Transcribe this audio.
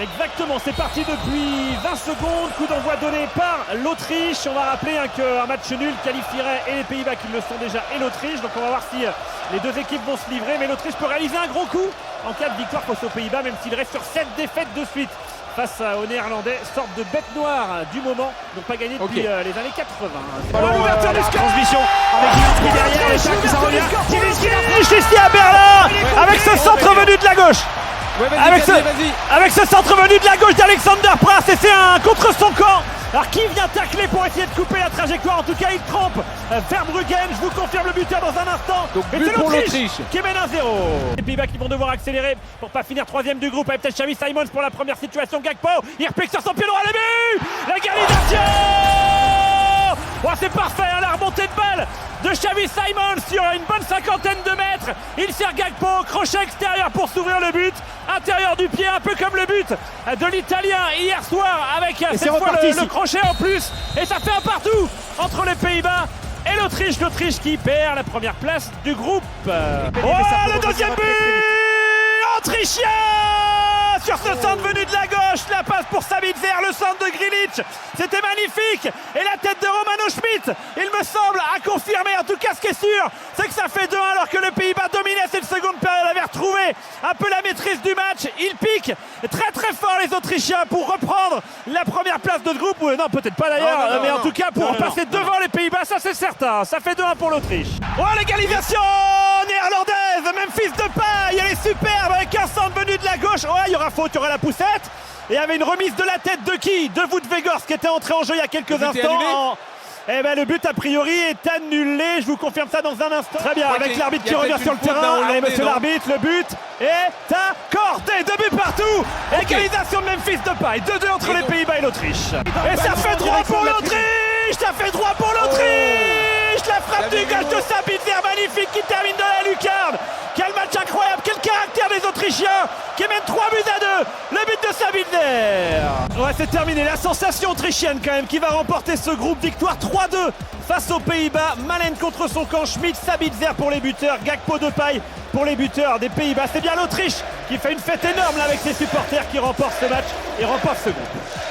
Exactement, c'est parti depuis 20 secondes, coup d'envoi donné par l'Autriche. On va rappeler qu'un match nul qualifierait et les Pays-Bas qui le sont déjà et l'Autriche. Donc on va voir si les deux équipes vont se livrer. Mais l'Autriche peut réaliser un gros coup en cas de victoire face aux Pays-Bas, même s'il reste sur 7 défaites de suite face aux Néerlandais. Sorte de bête noire du moment, donc pas gagné depuis les années 80. L'ouverture du score, transmission avec Dimitri derrière, les Tchèques qui s'en revient. Ici à Berlin, avec ce centre venu de la gauche. Ouais, avec ce centre venu de la gauche d'Alexander Prass, et c'est un contre son camp. Alors qui vient tacler pour essayer de couper la trajectoire? En tout cas il trompe Verbruggen. Je vous confirme le buteur dans un instant. Donc et but c'est pour l'Autriche qui mène 1-0. Les Pays-Bas qui vont devoir accélérer pour pas finir troisième du groupe, avec peut-être Xavi Simons pour la première situation. Gakpo, il repique sur son pied droit, le but, l'égalisation. Oh, c'est parfait, hein, la remontée de balle de Xavi Simons sur une bonne cinquantaine de mètres. Il sert Gakpo, crochet extérieur pour s'ouvrir le but, intérieur du pied, un peu comme le but de l'Italien hier soir, avec cette fois le crochet en plus. Et ça fait un partout entre les Pays-Bas et l'Autriche. L'Autriche qui perd la première place du groupe. Oh, le deuxième but autrichien sur ce centre venu de la gauche, la passe pour Sabitzer, le centre de Grilic, c'était magnifique, et la tête de Romano Schmidt, il me semble, à confirmer. En tout cas, ce qui est sûr, c'est que ça fait 2-1 alors que le Pays-Bas dominait cette seconde période, avait retrouvé un peu la maîtrise du match. Ils piquent très très fort les Autrichiens pour reprendre la première place de ce groupe, ou non peut-être pas d'ailleurs, mais en tout cas pour passer devant les Pays-Bas, ça c'est certain. Ça fait 2-1 pour l'Autriche. Oh, l'égalisation néerlandaise, Memphis Depay, elle est superbe avec un centre venu de la gauche. Oh, il y aura faute, il y aura la poussette. Et il y avait une remise de la tête de qui? De Wout Weghorst qui était entré en jeu il y a quelques instants. Eh ben, le but a priori est annulé, je vous confirme ça dans un instant. Très bien, avec l'arbitre qui revient sur le terrain. Allez monsieur l'arbitre, le but est accordé. 2 buts partout. Égalisation de Memphis Depay, 2-2 entre les Pays-Bas et l'Autriche. Et ça fait droit pour l'Autriche. Ça fait droit pour l'Autriche. La frappe du gauche de Sabitzer, magnifique, qui termine dans la lucarne. Quel match incroyable, quel caractère des Autrichiens qui mènent 3 buts à 2. Le but de Sabitzer. Ouais, c'est terminé. La sensation autrichienne quand même qui va remporter ce groupe. Victoire 3-2 face aux Pays-Bas. Malen contre son camp. Schmidt, Sabitzer pour les buteurs. Gakpo, Depay pour les buteurs des Pays-Bas. C'est bien l'Autriche qui fait une fête énorme là avec ses supporters, qui remporte ce match et remporte ce groupe.